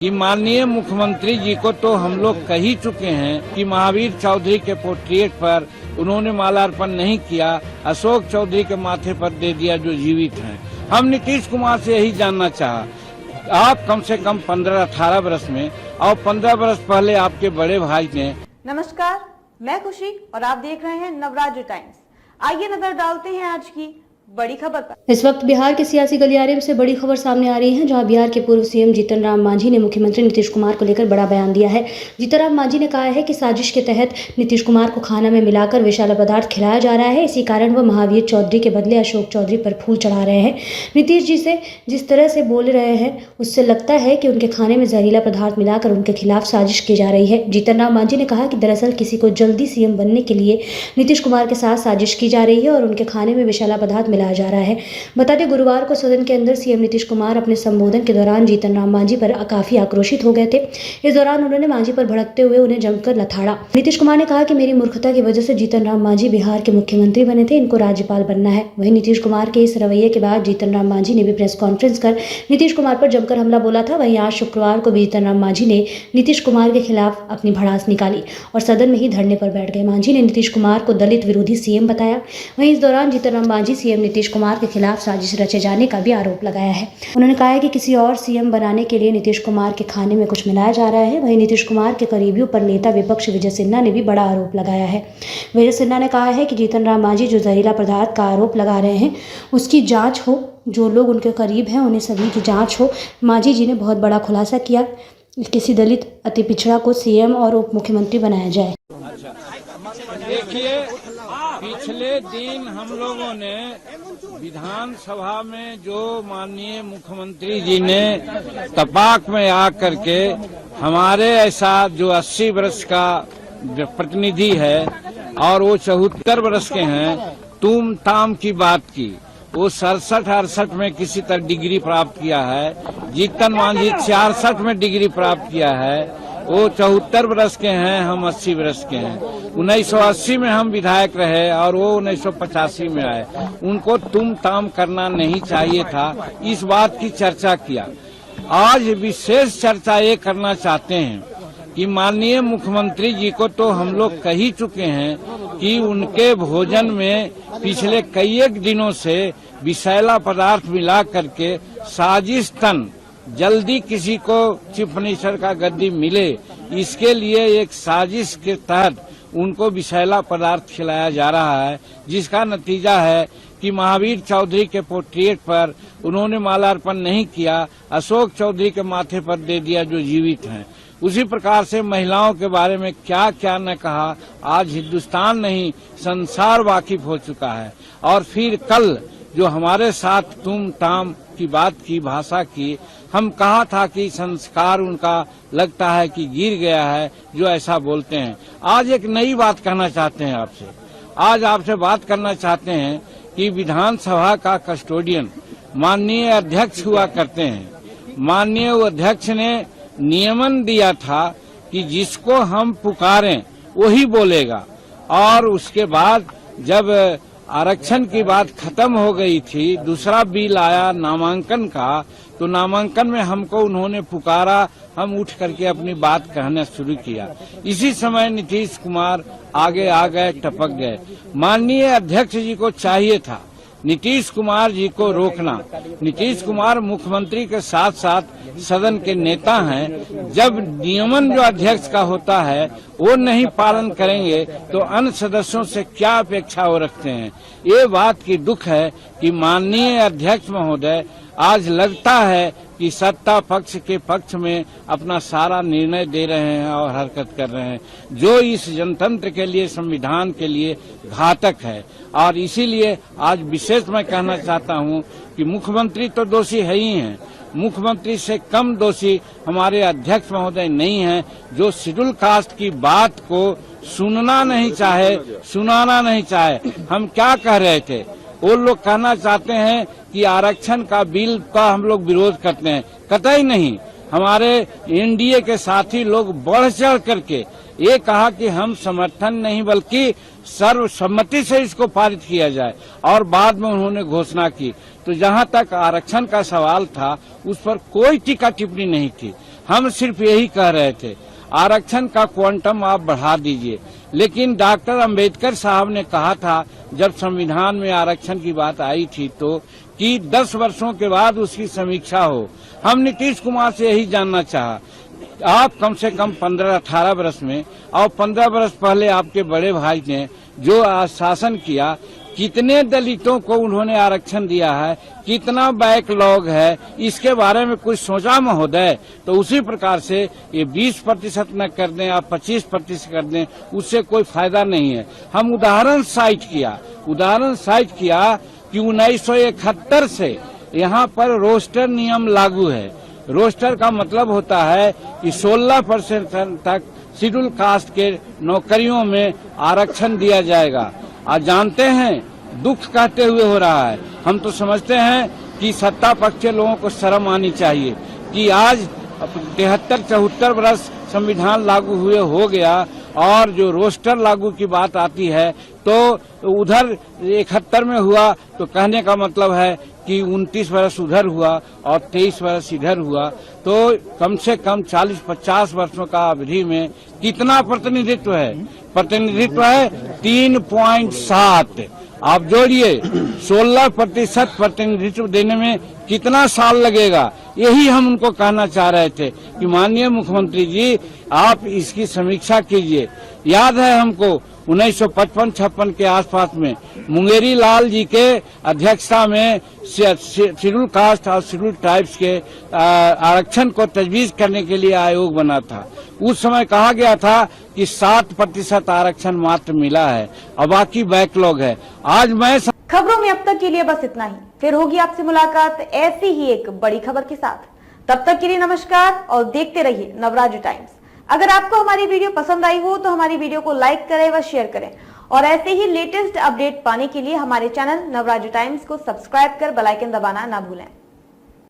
कि माननीय मुख्यमंत्री जी को तो हम लोग कह ही चुके हैं कि महावीर चौधरी के पोर्ट्रेट पर उन्होंने माल्यार्पण नहीं किया, अशोक चौधरी के माथे पर दे दिया जो जीवित हैं। हम नीतीश कुमार से यही जानना चाहा, आप कम से कम 15-18 वर्ष में और 15 वर्ष पहले आपके बड़े भाई ने। नमस्कार, मैं खुशी और आप देख रहे हैं नवराज्य टाइम्स। आइए नजर डालते हैं आज की बड़ी खबर पर। इस वक्त बिहार के सियासी गलियारे से बड़ी खबर सामने आ रही है, जहां बिहार के पूर्व सीएम जीतन राम मांझी ने मुख्यमंत्री नीतीश कुमार को लेकर बड़ा बयान दिया है। जीतन राम मांझी ने कहा है कि साजिश के तहत नीतीश कुमार को खाना में मिलाकर विषैला पदार्थ खिलाया जा रहा है। इसी कारण वह महावीर चौधरी के बदले अशोक चौधरी पर फूल चढ़ा रहे हैं। नीतीश जी से जिस तरह से बोल रहे हैं उससे लगता है कि उनके खाने में जहरीला पदार्थ मिलाकर उनके खिलाफ साजिश की जा रही है। जीतन राम मांझी ने कहा कि दरअसल किसी को जल्दी सीएम बनने के लिए नीतीश कुमार के साथ साजिश की जा रही है और उनके खाने में विषैला पदार्थ मिलाया जा रहा है। बता दें, गुरुवार को सदन के अंदर सीएम नीतीश कुमार अपने संबोधन के दौरान जीतन राम मांझी पर काफी आक्रोशित हो गए थे। इस दौरान उन्होंने मांझी पर भड़कते हुए उन्हें जमकर लथाड़ा। नीतीश कुमार ने कहा कि मेरी मूर्खता की वजह से जीतन राम मांझी बिहार के मुख्यमंत्री बने थे, इनको राज्यपाल बनना है। वहीं नीतीश कुमार के इस रवैये के बाद जीतन राम मांझी ने भी प्रेस कॉन्फ्रेंस कर नीतीश कुमार पर जमकर हमला बोला था। वहीं आज शुक्रवार को जीतन राम मांझी ने नीतीश कुमार के खिलाफ अपनी भड़ास निकाली और सदन में ही धरने पर बैठ गए। मांझी ने नीतीश कुमार को दलित विरोधी सीएम बताया। वहीं इस दौरान जीतन राम मांझी सीएम नीतीश कुमार के खिलाफ साजिश रचे जाने का भी आरोप लगाया है। उन्होंने कहा है कि किसी और सीएम बनाने के लिए नीतीश कुमार के खाने में कुछ मिलाया जा रहा है। वहीं नीतीश कुमार के करीबियों पर नेता विपक्ष विजय सिन्हा ने भी बड़ा आरोप लगाया है। विजय सिन्हा ने कहा है कि जीतन राम मांझी जो जहरीला पदार्थ का आरोप लगा रहे हैं उसकी जांच हो, जो लोग उनके करीब हैं उन्हें सभी की जांच हो। मांझी जी ने बहुत बड़ा खुलासा किया, किसी दलित अति पिछड़ा को सीएम और उप मुख्यमंत्री बनाया जाए। देखिए, पिछले दिन हम लोगों ने विधानसभा में जो माननीय मुख्यमंत्री जी ने तपाक में आकर के हमारे ऐसा जो 80 वर्ष का प्रतिनिधि है और वो 74 वर्ष के हैं, तुम ताम की बात की। वो 67-68 में किसी तरह डिग्री प्राप्त किया है। जीतन मांझी 66 में डिग्री प्राप्त किया है। वो 74 वर्ष के हैं, हम 80 वर्ष के हैं। 1980 में हम विधायक रहे और वो 1985 में आए। उनको तुम ताम करना नहीं चाहिए था, इस बात की चर्चा किया। आज विशेष चर्चा ये करना चाहते हैं कि माननीय मुख्यमंत्री जी को तो हम लोग कह ही चुके हैं कि उनके भोजन में पिछले कई एक दिनों से विषैला पदार्थ मिला करके साजिश तन जल्दी किसी को चीफ मिनिस्टर का गद्दी मिले, इसके लिए एक साजिश के तहत उनको विषैला पदार्थ खिलाया जा रहा है, जिसका नतीजा है कि महावीर चौधरी के पोर्ट्रेट पर उन्होंने माल्यार्पण नहीं किया, अशोक चौधरी के माथे पर दे दिया जो जीवित हैं। उसी प्रकार से महिलाओं के बारे में क्या क्या न कहा, आज हिंदुस्तान नहीं संसार वाकिफ हो चुका है। और फिर कल जो हमारे साथ तुम ताम की बात की, भाषा की, हम कहा था कि संस्कार उनका लगता है कि गिर गया है जो ऐसा बोलते हैं। आज एक नई बात कहना चाहते हैं आपसे। आज आपसे बात करना चाहते हैं कि विधानसभा का कस्टोडियन माननीय अध्यक्ष हुआ करते हैं। माननीय अध्यक्ष ने नियमन दिया था कि जिसको हम पुकारें वही बोलेगा, और उसके बाद जब आरक्षण की बात खत्म हो गई थी, दूसरा बिल आया नामांकन का, तो नामांकन में हमको उन्होंने पुकारा, हम उठ करके अपनी बात कहना शुरू किया। इसी समय नीतीश कुमार आगे आ गए, टपक गए। माननीय अध्यक्ष जी को चाहिए था नीतीश कुमार जी को रोकना। नीतीश कुमार मुख्यमंत्री के साथ साथ सदन के नेता हैं। जब नियमन जो अध्यक्ष का होता है वो नहीं पालन करेंगे तो अन्य सदस्यों से क्या अपेक्षा वो रखते हैं। ये बात की दुख है कि माननीय अध्यक्ष महोदय आज लगता है कि सत्ता पक्ष के पक्ष में अपना सारा निर्णय दे रहे हैं और हरकत कर रहे हैं, जो इस जनतंत्र के लिए, संविधान के लिए घातक है। और इसीलिए आज विशेष मैं कहना चाहता हूं कि मुख्यमंत्री तो दोषी है ही हैं, मुख्यमंत्री से कम दोषी हमारे अध्यक्ष महोदय नहीं हैं, जो शेड्यूल कास्ट की बात को सुनना नहीं चाहे, सुनाना नहीं चाहे। हम क्या कह रहे थे, वो लोग कहना चाहते हैं कि आरक्षण का बिल का हम लोग विरोध करते हैं। कतई नहीं, हमारे एनडीए के साथी लोग बढ़ चढ़ करके ये कहा कि हम समर्थन नहीं बल्कि सर्वसम्मति से इसको पारित किया जाए, और बाद में उन्होंने घोषणा की। तो जहां तक आरक्षण का सवाल था उस पर कोई टीका टिप्पणी नहीं थी। हम सिर्फ यही कह रहे थे आरक्षण का क्वांटम आप बढ़ा दीजिए, लेकिन डॉक्टर अंबेडकर साहब ने कहा था जब संविधान में आरक्षण की बात आई थी तो कि 10 वर्षों के बाद उसकी समीक्षा हो। हम नीतीश कुमार से यही जानना चाहा, आप कम से कम 15-18 वर्ष में और 15 वर्ष पहले आपके बड़े भाई ने जो शासन किया, कितने दलितों को उन्होंने आरक्षण दिया है, कितना बैकलॉग है, इसके बारे में कुछ सोचा महोदय? तो उसी प्रकार से ये 20% न कर दें आप 25% कर दें, उससे कोई फायदा नहीं है। हम उदाहरण साइट किया कि 1971 से यहाँ पर रोस्टर नियम लागू है। रोस्टर का मतलब होता है कि 16% तक शेड्यूल कास्ट के नौकरियों में आरक्षण दिया जाएगा। आज जानते हैं दुख कहते हुए हो रहा है। हम तो समझते हैं कि सत्ता पक्ष के लोगों को शर्म आनी चाहिए कि आज 73-74 वर्ष संविधान लागू हुए हो गया और जो रोस्टर लागू की बात आती है तो उधर 71 में हुआ तो कहने का मतलब है कि 29 वर्ष उधर हुआ और 23 वर्ष इधर हुआ, तो कम से कम 40-50 वर्षों का अवधि में कितना प्रतिनिधित्व है? प्रतिनिधित्व है 3.7। आप जोड़िए 16% प्रतिनिधित्व देने में कितना साल लगेगा? यही हम उनको कहना चाह रहे थे कि माननीय मुख्यमंत्री जी आप इसकी समीक्षा कीजिए। याद है हमको 1955-56 के आसपास में मुंगेरी लाल जी के अध्यक्षता में शेड्यूल कास्ट और शेड्यूल ट्राइब्स के आरक्षण को तजवीज करने के लिए आयोग बना था। उस समय कहा गया था कि 7% आरक्षण मात्र मिला है और बाकी बैकलॉग है। आज मैं खबरों में अब तक के लिए बस इतना ही। फिर होगी आपसे मुलाकात ऐसी ही एक बड़ी खबर के साथ। तब तक के लिए नमस्कार और देखते रहिए नवराज टाइम्स। अगर आपको हमारी वीडियो पसंद आई हो तो हमारी वीडियो को लाइक करें व शेयर करें और ऐसे ही लेटेस्ट अपडेट पाने के लिए हमारे चैनल नवराज टाइम्स को सब्सक्राइब कर बेल आइकन दबाना ना भूलें।